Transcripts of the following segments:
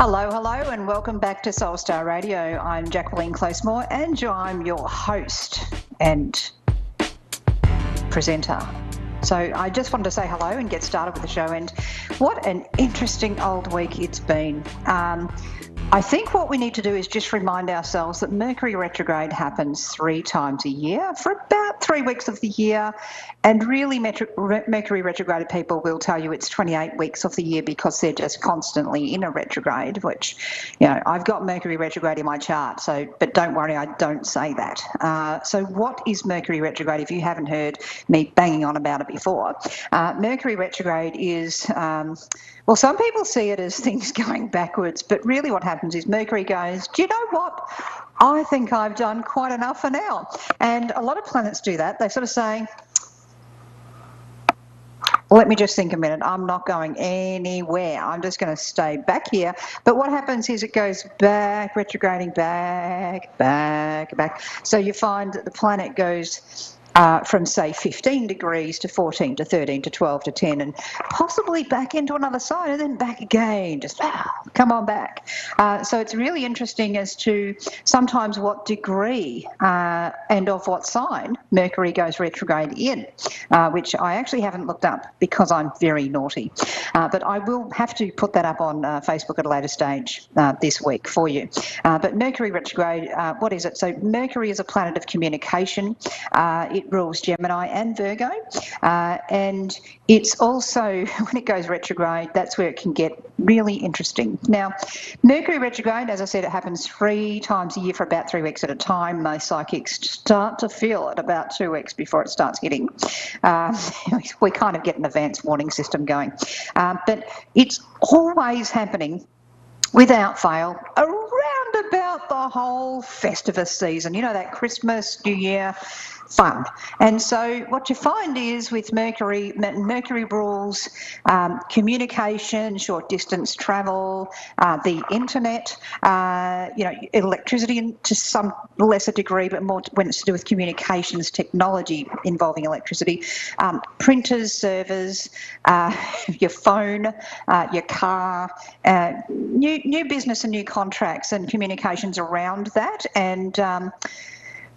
Hello, and welcome back to Soul Star Radio. I'm Jacquelene Close Moore, and I'm your host and presenter. So I just wanted to say hello and get started with the show, and what an interesting old week it's been. I think what we need to do is just remind ourselves that Mercury retrograde happens 3 times a year for about 3 weeks of the year, and really Mercury retrograde people will tell you it's 28 weeks of the year because they're just constantly in a retrograde, which, you know, I've got Mercury retrograde in my chart, but don't worry, I don't say that. So what is Mercury retrograde if you haven't heard me banging on about it before? Mercury retrograde is, well, some people see it as things going backwards, but really what happens is Mercury goes, do you know what? I think I've done quite enough for now. And a lot of planets do that. They sort of say, let me just think a minute. I'm not going anywhere. I'm just going to stay back here. But what happens is it goes back, retrograding back. So you find that the planet goes from, say, 15 degrees to 14 to 13 to 12 to 10 and possibly back into another sign and then back again, just come on back. So it's really interesting as to sometimes what degree and of what sign Mercury goes retrograde in, which I actually haven't looked up because I'm very naughty. But I will have to put that up on Facebook at a later stage this week for you. But Mercury retrograde, what is it? So Mercury is a planet of communication. It rules Gemini and Virgo, and it's also, when it goes retrograde, that's where it can get really interesting. Now, Mercury retrograde, as I said, it happens 3 times a year for about 3 weeks at a time. Most psychics start to feel it about 2 weeks before it starts hitting. We kind of get an advance warning system going. But it's always happening without fail around about the whole Festivus season, you know, that Christmas, New Year fun. And so what you find is with Mercury rules communication, short distance travel, the internet, electricity to some lesser degree, but more when it's to do with communications technology involving electricity, printers, servers, your phone, your car, new business and new contracts and communications around that. And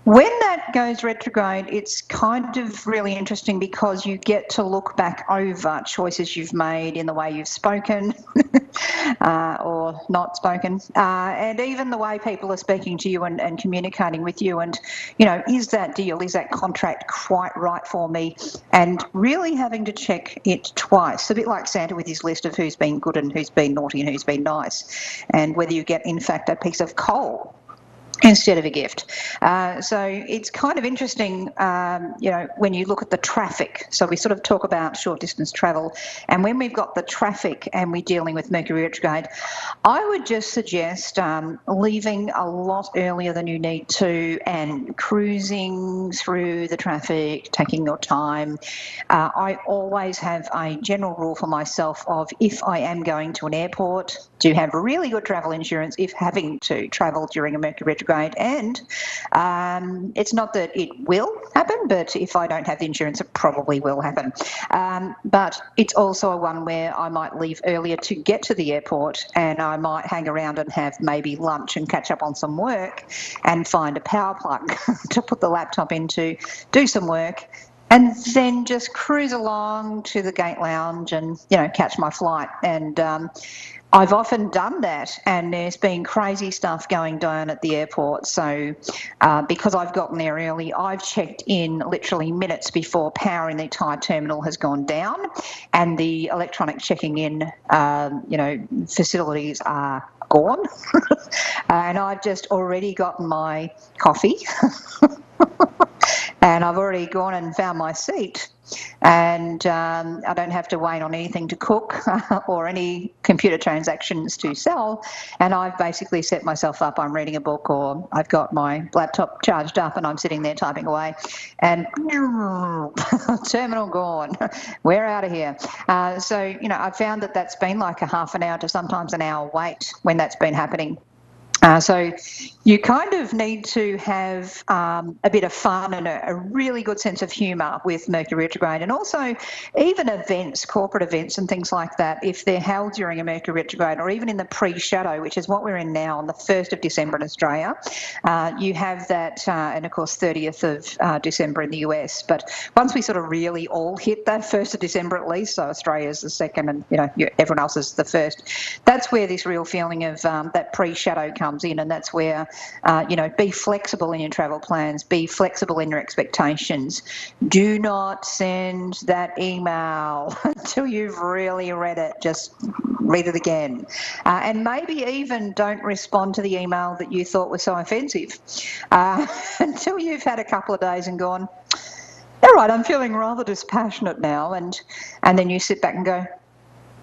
when that goes retrograde, it's kind of really interesting because you get to look back over choices you've made in the way you've spoken or not spoken, and even the way people are speaking to you and communicating with you. And, you know, is that deal, is that contract quite right for me? And really having to check it twice, a bit like Santa with his list of who's been good and who's been naughty and who's been nice, and whether you get, in fact, a piece of coal instead of a gift. So it's kind of interesting, when you look at the traffic. So we sort of talk about short distance travel, and when we've got the traffic and we're dealing with Mercury retrograde, I would just suggest leaving a lot earlier than you need to and cruising through the traffic, taking your time. I always have a general rule for myself of, if I am going to an airport, to have really good travel insurance if having to travel during a Mercury retrograde. And it's not that it will happen, but if I don't have the insurance, it probably will happen. But it's also a one where I might leave earlier to get to the airport, and I might hang around and have maybe lunch and catch up on some work and find a power plug to put the laptop into, do some work, and then just cruise along to the gate lounge and, catch my flight. And I've often done that, and there's been crazy stuff going down at the airport. So because I've gotten there early, I've checked in literally minutes before power in the entire terminal has gone down, and the electronic checking in, facilities are gone. And I've just already gotten my coffee. And I've already gone and found my seat, and I don't have to wait on anything to cook or any computer transactions to sell. And I've basically set myself up. I'm reading a book, or I've got my laptop charged up and I'm sitting there typing away, and terminal gone. We're out of here. So, I found that that's been like a half an hour to sometimes an hour wait when that's been happening. So you kind of need to have a bit of fun and a really good sense of humour with Mercury retrograde, and also even events, corporate events and things like that, if they're held during a Mercury retrograde or even in the pre-shadow, which is what we're in now on the 1st of December in Australia. You have that, and of course 30th of December in the US. But once we sort of really all hit that 1st of December at least, so Australia's the 2nd and everyone else is the 1st, that's where this real feeling of that pre-shadow comes in, and that's where be flexible in your travel plans, be flexible in your expectations. Do not send that email until you've really read it. Just read it again, and maybe even don't respond to the email that you thought was so offensive until you've had a couple of days and gone, all right, I'm feeling rather dispassionate now, and then you sit back and go,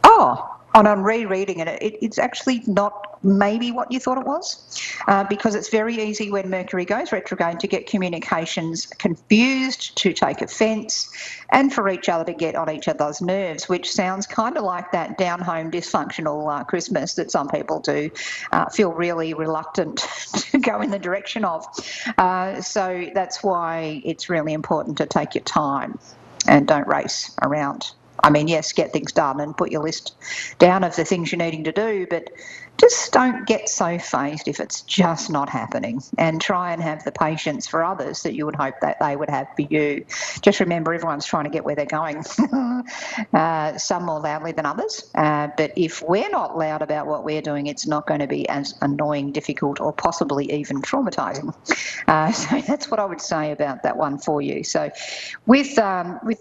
oh, and on rereading it, it's actually not maybe what you thought it was, because it's very easy when Mercury goes retrograde to get communications confused, to take offence, and for each other to get on each other's nerves, which sounds kind of like that down-home dysfunctional Christmas that some people do feel really reluctant to go in the direction of. So that's why it's really important to take your time and don't race around. I mean, yes, get things done and put your list down of the things you're needing to do, but just don't get so phased if it's just not happening, and try and have the patience for others that you would hope that they would have for you. Just remember, everyone's trying to get where they're going, some more loudly than others, but if we're not loud about what we're doing, it's not going to be as annoying, difficult, or possibly even traumatising. So that's what I would say about that one for you. So with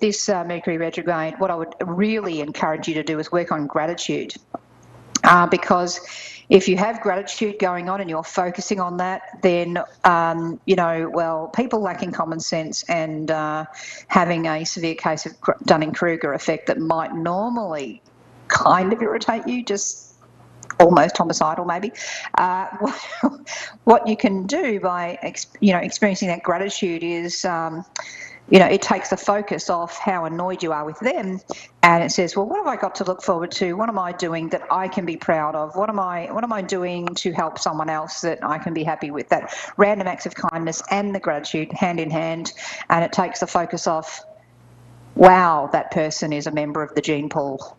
this Mercury retrograde, what I would really encourage you to do is work on gratitude. Because if you have gratitude going on and you're focusing on that, then, people lacking common sense and having a severe case of Dunning-Kruger effect that might normally kind of irritate you, just almost homicidal maybe, what you can do by, experiencing that gratitude is... it takes the focus off how annoyed you are with them, and it says, well, what have I got to look forward to? What am I doing that I can be proud of? What am I doing to help someone else that I can be happy with? That random acts of kindness and the gratitude hand in hand, and it takes the focus off, wow, that person is a member of the gene pool.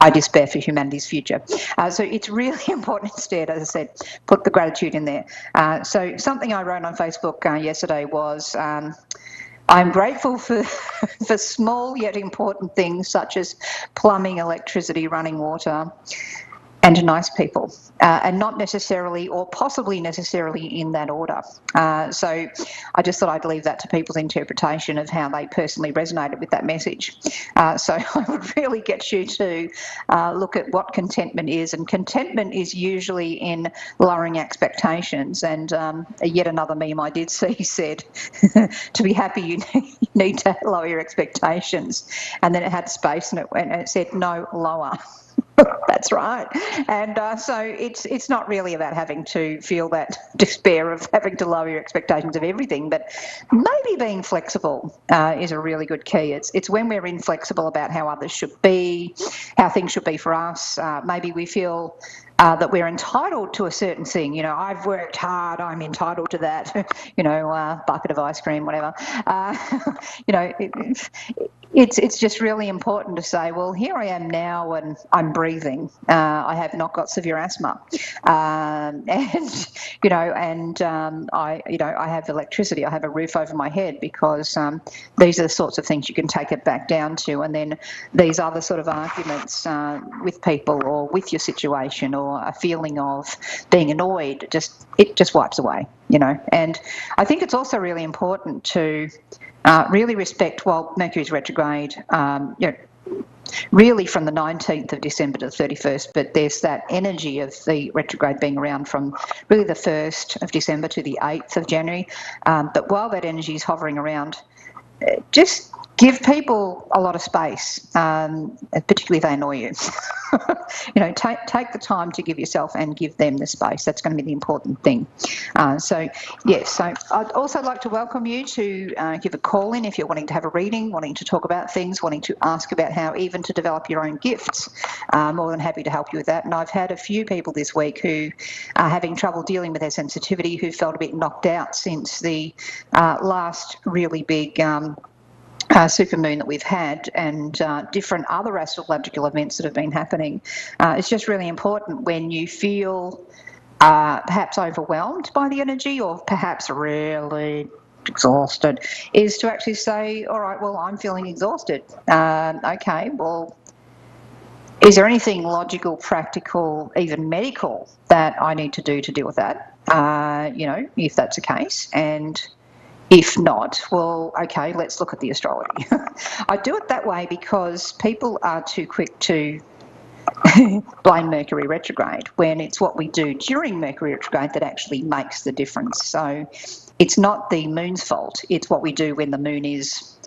I despair for humanity's future. So it's really important instead, as I said, put the gratitude in there. So something I wrote on Facebook yesterday was... I'm grateful for small yet important things such as plumbing, electricity, running water, and nice people, and not necessarily or possibly necessarily in that order. So I just thought I'd leave that to people's interpretation of how they personally resonated with that message. So I would really get you to look at what contentment is, and contentment is usually in lowering expectations. And yet another meme I did see said, to be happy you need to lower your expectations, and then it had space and it said no lower. That's right. And so it's not really about having to feel that despair of having to lower your expectations of everything, but maybe being flexible is a really good key. It's when we're inflexible about how others should be, how things should be for us. Maybe we feel that we're entitled to a certain thing. I've worked hard, I'm entitled to that, bucket of ice cream, whatever. It's just really important to say, well, here I am now and I'm breathing. I have not got severe asthma. I have electricity. I have a roof over my head, because these are the sorts of things you can take it back down to. And then these other sort of arguments with people or with your situation or a feeling of being annoyed, it just wipes away, And I think it's also really important to really respect, while Mercury's retrograde, really from the 19th of December to the 31st, but there's that energy of the retrograde being around from really the 1st of December to the 8th of January. But while that energy is hovering around, just give people a lot of space, particularly if they annoy you. Take the time to give yourself and give them the space. That's going to be the important thing. So I'd also like to welcome you to give a call in if you're wanting to have a reading, wanting to talk about things, wanting to ask about how even to develop your own gifts. More than happy to help you with that. And I've had a few people this week who are having trouble dealing with their sensitivity, who felt a bit knocked out since the last really big supermoon that we've had, and different other astrological events that have been happening. It's just really important when you feel perhaps overwhelmed by the energy, or perhaps really exhausted, is to actually say, all right, well, I'm feeling exhausted. Okay, well, is there anything logical, practical, even medical that I need to do to deal with that? If that's the case. And if not, well, okay, let's look at the astrology. I do it that way because people are too quick to blame Mercury retrograde, when it's what we do during Mercury retrograde that actually makes the difference. So it's not the moon's fault, it's what we do when the moon is,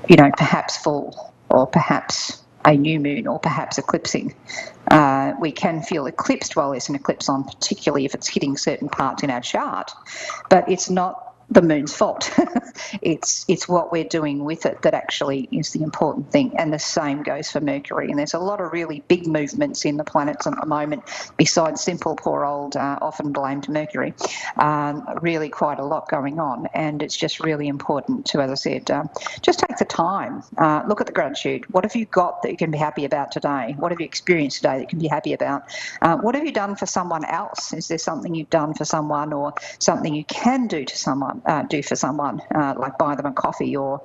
perhaps full, or perhaps a new moon, or perhaps eclipsing. We can feel eclipsed while there's an eclipse on, particularly if it's hitting certain parts in our chart, but it's not the moon's fault. It's what we're doing with it that actually is the important thing, and the same goes for Mercury. And there's a lot of really big movements in the planets at the moment, besides simple poor old often blamed Mercury. Really quite a lot going on, and it's just really important to, as I said, just take the time, look at the gratitude. What have you got that you can be happy about today? What have you experienced today that you can be happy about? What have you done for someone else? Is there something you've done for someone, or something you can do to someone? Like buy them a coffee, or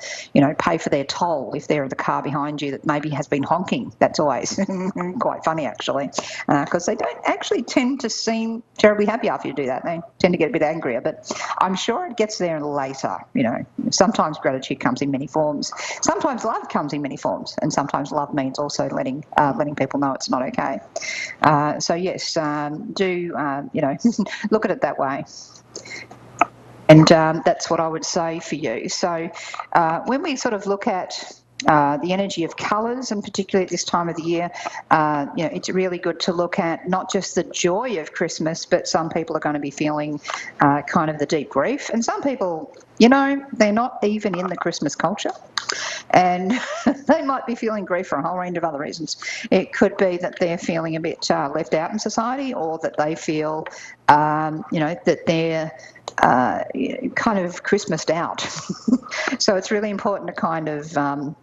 pay for their toll if they're in the car behind you that maybe has been honking. That's always quite funny, actually, because they don't actually tend to seem terribly happy after you do that. They tend to get a bit angrier, but I'm sure it gets there later. Sometimes gratitude comes in many forms, sometimes love comes in many forms, and sometimes love means also letting people know it's not okay. So yes, do look at it that way. And that's what I would say for you. So when we sort of look at the energy of colours, and particularly at this time of the year, it's really good to look at not just the joy of Christmas, but some people are going to be feeling kind of the deep grief. And some people, they're not even in the Christmas culture, and they might be feeling grief for a whole range of other reasons. It could be that they're feeling a bit left out in society, or that they feel, that they're kind of Christmased out. So it's really important to kind of, to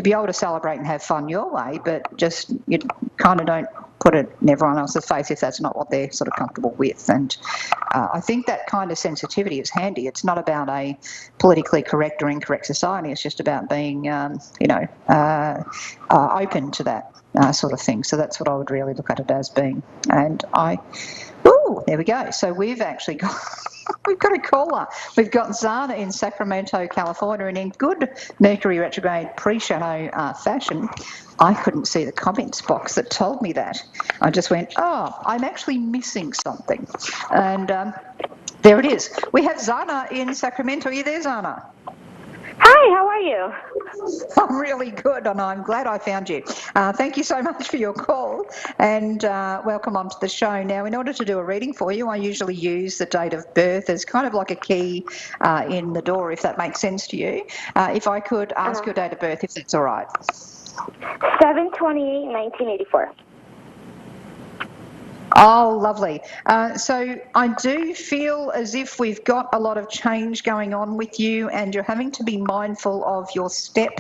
be able to celebrate and have fun your way, but just you kind of don't put it in everyone else's face if that's not what they're sort of comfortable with. And I think that kind of sensitivity is handy. It's not about a politically correct or incorrect society. It's just about being, open to that sort of thing. So that's what I would really look at it as being. And there we go. So we've actually got... We've got a caller. We've got Zana in Sacramento, California, and in good Mercury retrograde pre-shadow fashion, I couldn't see the comments box that told me that. I just went, I'm actually missing something. And there it is. We have Zana in Sacramento. Are you there, Zana? Hi, how are you? I'm really good, and I'm glad I found you. Thank you so much for your call, and welcome onto the show. Now, in order to do a reading for you, I usually use the date of birth as kind of like a key in the door, if that makes sense to you. If I could ask your date of birth, if that's all right. 7/28/1984. Oh, lovely. So I do feel as if we've got a lot of change going on with you, and you're having to be mindful of your step.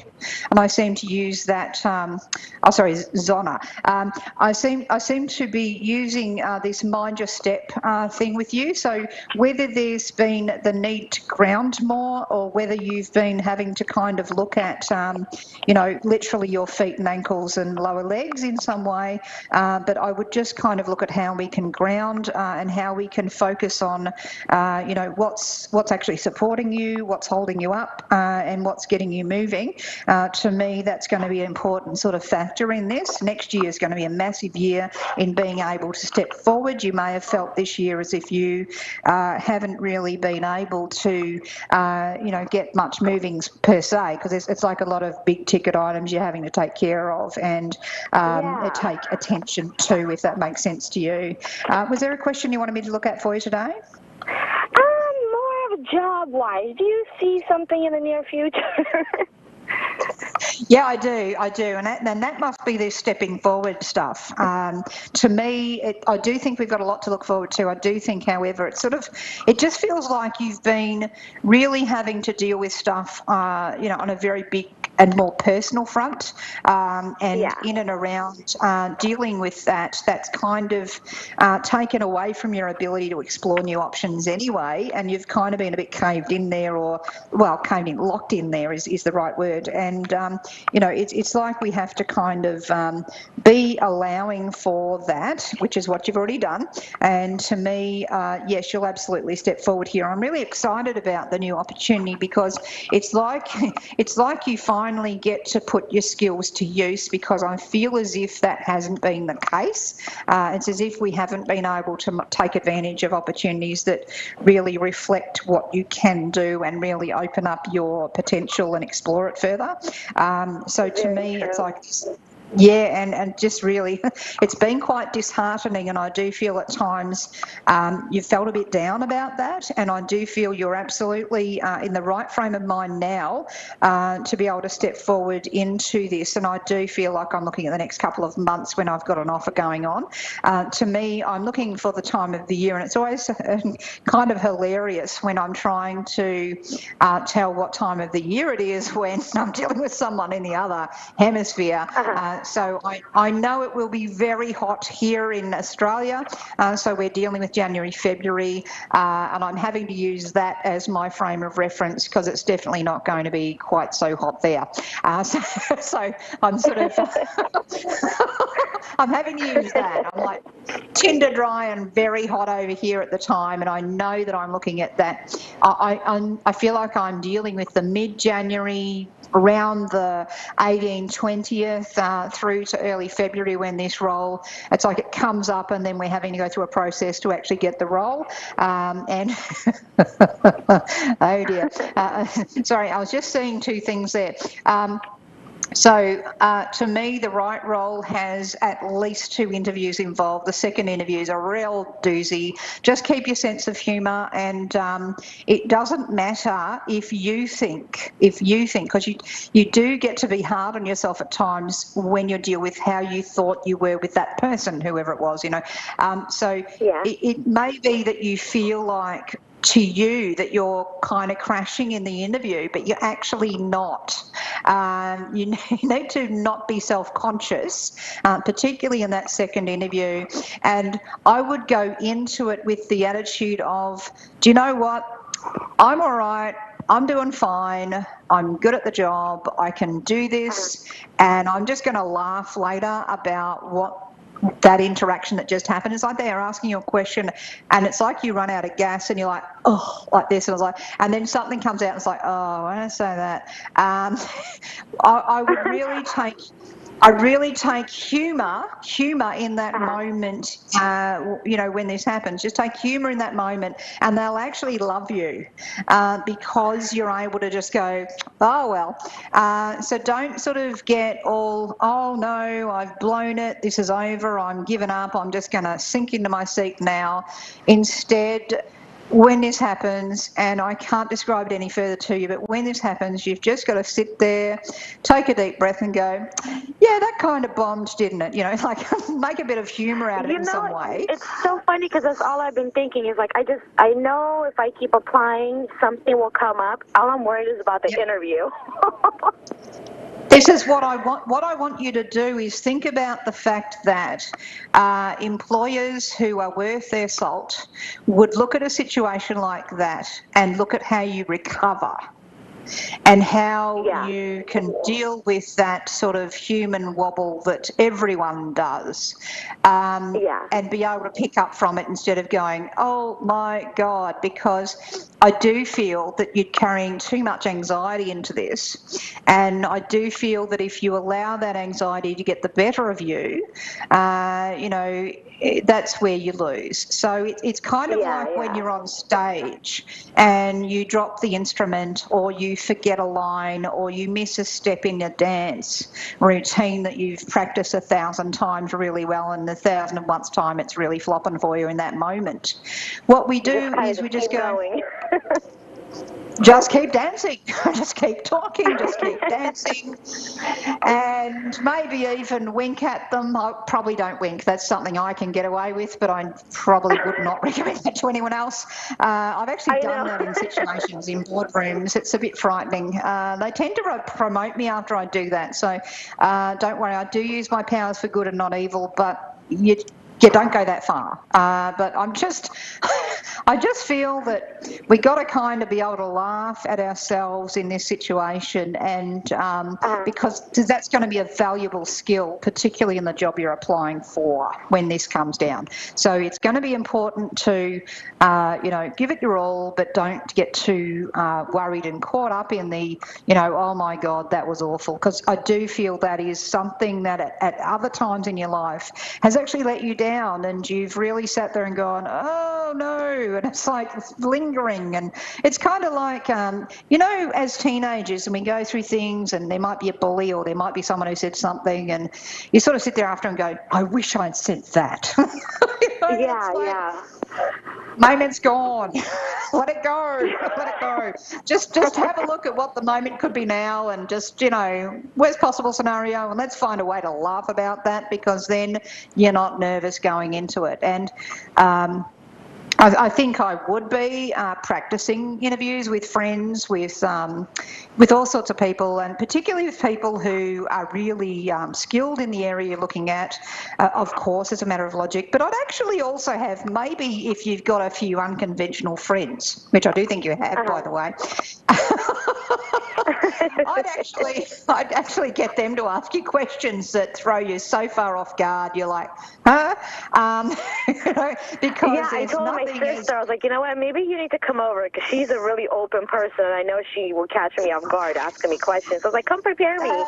And I seem to use that, Zona. I seem to be using this mind your step thing with you. So whether there's been the need to ground more, or whether you've been having to kind of look at, literally your feet and ankles and lower legs in some way. But I would just kind of look at how how we can ground and how we can focus on, what's actually supporting you, what's holding you up, and what's getting you moving. To me, that's going to be an important sort of factor in this. Next year is going to be a massive year in being able to step forward. You may have felt this year as if you haven't really been able to, get much moving per se, because it's like a lot of big ticket items you're having to take care of and take attention to, if that makes sense to you. Was there a question you wanted me to look at for you today? More of job-wise. Do you see something in the near future? Yeah, I do, and that must be this stepping forward stuff. To me, I do think we've got a lot to look forward to. I do think, however, it just feels like you've been really having to deal with stuff, on a very big and more personal front, in and around dealing with that's kind of taken away from your ability to explore new options anyway, and you've kind of been a bit caved in there, locked in there is the right word. And, it's like we have to kind of be allowing for that, which is what you've already done. And to me, yes, you'll absolutely step forward here. I'm really excited about the new opportunity because it's like you finally get to put your skills to use, because I feel as if that hasn't been the case. It's as if we haven't been able to take advantage of opportunities that really reflect what you can do and really open up your potential and explore it further. So to me, it's like, yeah, and just really, it's been quite disheartening, and I do feel at times you've felt a bit down about that, and I do feel you're absolutely in the right frame of mind now to be able to step forward into this, and I do feel like I'm looking at the next couple of months when I've got an offer going on. To me, I'm looking for the time of the year, and it's always kind of hilarious when I'm trying to tell what time of the year it is when I'm dealing with someone in the other hemisphere. So I know it will be very hot here in Australia, so we're dealing with January, February, and I'm having to use that as my frame of reference because it's definitely not going to be quite so hot there. So I'm sort of, I'm having to use that. I'm like tinder dry and very hot over here at the time, and I know that I'm looking at that. I feel like I'm dealing with the mid-January, around the 18th, 20th through to early February when this role, it's like it comes up and then we're having to go through a process to actually get the role. And oh dear. Sorry, I was just seeing two things there. So to me, the right role has at least 2 interviews involved. The second interview is a real doozy. Just keep your sense of humour, and it doesn't matter if you think, because you do get to be hard on yourself at times when you deal with how you thought you were with that person, whoever it was, it may be that you feel like to you that you're kind of crashing in the interview, but you're actually not. You need to not be self-conscious, particularly in that second interview. And I would go into it with the attitude of, do you know what? I'm all right. I'm doing fine. I'm good at the job. I can do this. And I'm just going to laugh later about what that interaction that just happened. It's like they're asking you a question and it's like you run out of gas and you're like, oh, like this. And I was like, and then something comes out and it's like, oh, I don't say that. I would really take humour in that moment, when this happens. Just take humour in that moment and they'll actually love you because you're able to just go, oh, well. So don't sort of get all, oh, no, I've blown it, this is over, I'm giving up, I'm just going to sink into my seat now. Instead, when this happens, and I can't describe it any further to you, but when this happens, you've just got to sit there, take a deep breath and go, yeah, that kind of bombed, didn't it? Like make a bit of humour out of it in some way. It's so funny because that's all I've been thinking is like, I know if I keep applying, something will come up. All I'm worried is about the interview. This is what I want. What I want you to do is think about the fact that employers who are worth their salt would look at a situation like that and look at how you recover. and how you can deal with that sort of human wobble that everyone does, and be able to pick up from it instead of going, oh my God, because I do feel that you're carrying too much anxiety into this, and I do feel that if you allow that anxiety to get the better of you, that's where you lose. So it's kind of like when you're on stage and you drop the instrument, or you forget a line, or you miss a step in your dance routine that you've practiced 1,000 times really well, and the 1,001st time it's really flopping for you in that moment. What we do is we just go, just keep dancing, just keep talking, just keep dancing, and maybe even wink at them. I probably don't wink. That's something I can get away with, but I probably would not recommend that to anyone else. I've actually done that in situations in boardrooms. It's a bit frightening. They tend to promote me after I do that, so don't worry. I do use my powers for good and not evil, but you don't go that far. But I just feel that we got to kind of be able to laugh at ourselves in this situation, and because that's going to be a valuable skill, particularly in the job you're applying for when this comes down. So it's going to be important to, give it your all, but don't get too worried and caught up in the, oh my God, that was awful. Because I do feel that is something that at other times in your life has actually let you down, and you've really sat there and gone, oh no, and it's like lingering. And it's kind of like, as teenagers, and we go through things, and there might be a bully, or there might be someone who said something, and you sort of sit there after and go, I wish I'd said that. Moment's gone. Let it go. Let it go. Just have a look at what the moment could be now, and just, worst possible scenario, and let's find a way to laugh about that, because then you're not nervous going into it. And I think I would be practicing interviews with friends, with all sorts of people, and particularly with people who are really skilled in the area you're looking at, of course, as a matter of logic. But I'd actually also have, maybe if you've got a few unconventional friends, which I do think you have, by the way, I'd actually get them to ask you questions that throw you so far off guard, you're like, huh? Because I told my sister, I was like, you know what, maybe you need to come over, because she's a really open person, and I know she will catch me off guard asking me questions. So I was like, come prepare me.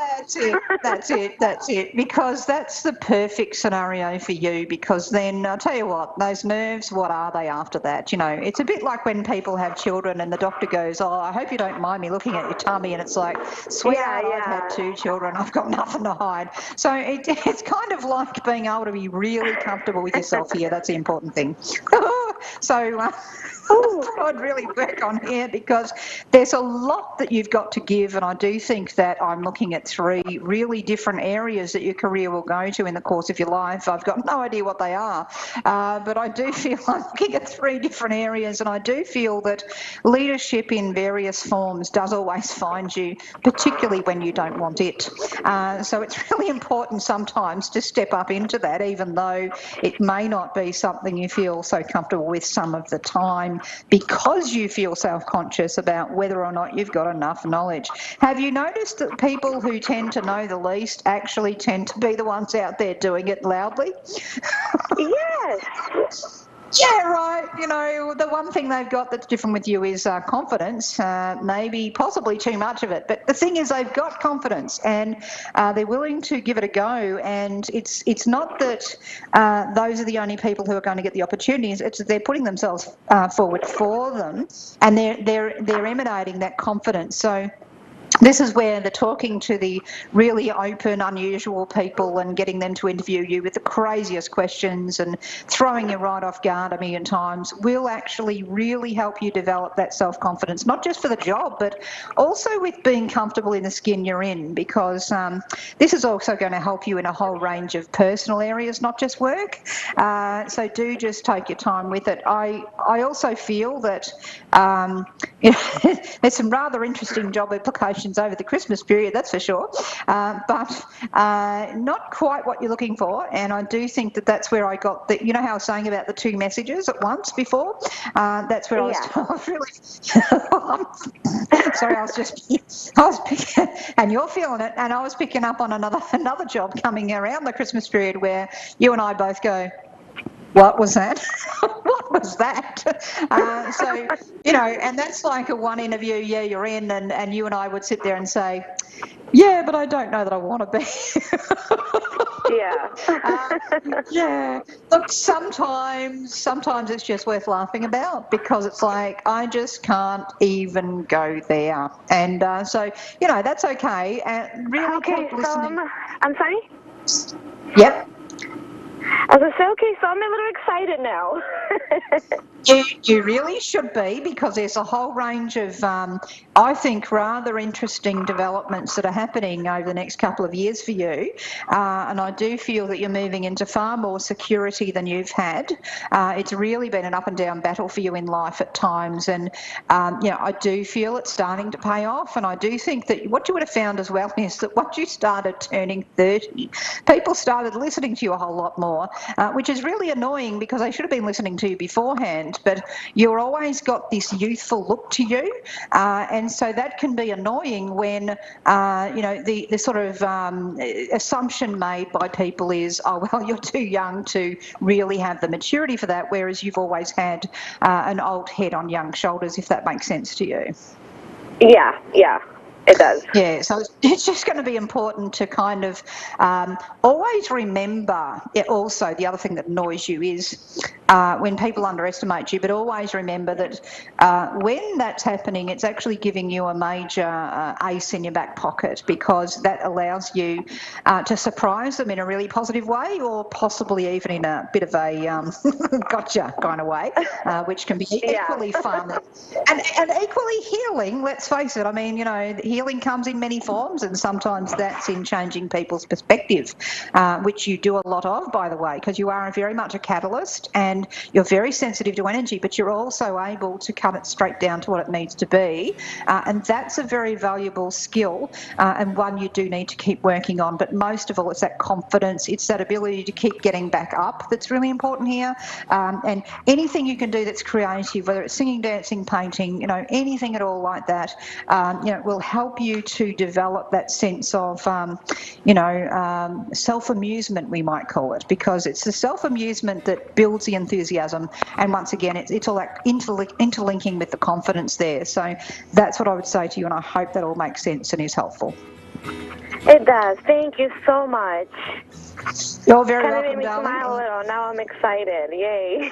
That's it, because that's the perfect scenario for you, because then, I'll tell you what, those nerves, what are they after that? It's a bit like when people have children and the doctor goes, oh, I hope you don't mind me looking at your tummy, and it's like, sweetheart, I've had 2 children, I've got nothing to hide. So it's kind of like being able to be really comfortable with yourself here. That's the important thing. So I'd really work on here, because there's a lot that you've got to give, and I do think that I'm looking at 3 really different areas that your career will go to in the course of your life. I've got no idea what they are, but I do feel I'm looking at 3 different areas, and I do feel that leadership in various forms does always find you, particularly when you don't want it. So it's really important sometimes to step up into that, even though it may not be something you feel so comfortable with some of the time, because you feel self-conscious about whether or not you've got enough knowledge. Have you noticed that people who tend to know the least actually tend to be the ones out there doing it loudly? Yes. Yeah, right. The one thing they've got that's different with you is confidence, maybe possibly too much of it. But the thing is, they've got confidence, and they're willing to give it a go. And it's not that those are the only people who are going to get the opportunities. It's that they're putting themselves forward for them, and they're emanating that confidence. So this is where the talking to the really open, unusual people and getting them to interview you with the craziest questions and throwing you right off guard a million times will actually really help you develop that self-confidence, not just for the job, but also with being comfortable in the skin you're in, because this is also going to help you in a whole range of personal areas, not just work. So do just take your time with it. I also feel that there's some rather interesting job applications celebrations over the Christmas period, that's for sure, but not quite what you're looking for. And I do think that that's where I got the, you know how I was saying about the two messages at once before? That's where I was really, sorry, I was picking, and you're feeling it, and I was picking up on another job coming around the Christmas period where you and I both go, what was that? What was that? So, you know, and that's like a one interview, yeah, you're in, and you and I would sit there and say, yeah, but I don't know that I want to be. Yeah. Look, sometimes it's just worth laughing about, because it's like, I just can't even go there. And so, you know, that's okay. And really keep listening. I'm sorry? Yep. I was going to say, okay, so I'm a little excited now. You really should be, because there's a whole range of, I think, rather interesting developments that are happening over the next couple of years for you. And I do feel that you're moving into far more security than you've had. It's really been an up and down battle for you in life at times. And, you know, I do feel it's starting to pay off. And I do think that what you would have found as well is that once you started turning 30, people started listening to you a whole lot more, which is really annoying, because they should have been listening to you beforehand. But you've always got this youthful look to you, and so that can be annoying when, you know, the sort of assumption made by people is, oh, well, you're too young to really have the maturity for that, whereas you've always had an old head on young shoulders, if that makes sense to you. Yeah. It does. Yeah, so it's just going to be important to kind of always remember, also the other thing that annoys you is when people underestimate you, but always remember that when that's happening, it's actually giving you a major ace in your back pocket, because that allows you to surprise them in a really positive way, or possibly even in a bit of a gotcha kind of way, which can be equally fun and equally healing, let's face it. I mean, you know, healing comes in many forms, and sometimes that's in changing people's perspective, which you do a lot of, by the way, because you are very much a catalyst and you're very sensitive to energy, but you're also able to cut it straight down to what it needs to be. And that's a very valuable skill, and one you do need to keep working on. But most of all, it's that confidence, it's that ability to keep getting back up that's really important here. And anything you can do that's creative, whether it's singing, dancing, painting, you know, anything at all like that, you know, will help you to develop that sense of, you know, self-amusement, we might call it, because it's the self-amusement that builds the enthusiasm. And once again, it's all that interlinking with the confidence there. So that's what I would say to you, and I hope that all makes sense and is helpful. It does. Thank you so much. You're very welcome, darling. Kind of made me smile a little. Now I'm excited. Yay.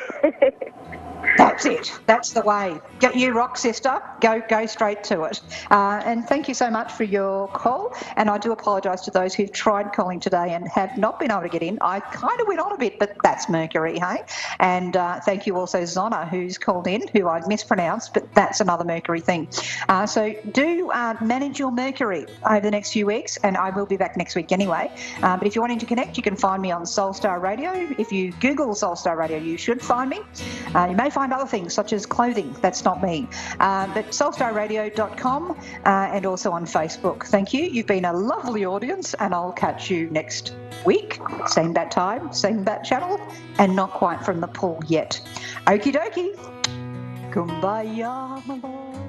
That's it. That's the way. You rock, sister. Go straight to it. And thank you so much for your call. And I do apologise to those who've tried calling today and have not been able to get in. I kind of went on a bit, but that's Mercury, hey? And thank you also, Zonna, who's called in, who I'd mispronounced, but that's another Mercury thing. So do manage your Mercury over the next few weeks, and I will be back next week anyway. But if you're wanting to connect, you can find me on Soulstar Radio. If you Google Soulstar Radio, you should find me. You may find other things such as clothing. That's not me. But soulstarradio.com and also on Facebook. Thank you. You've been a lovely audience, and I'll catch you next week. Same bat time, same bat channel, and not quite from the pool yet. Okie dokie. Kumbaya, my lord.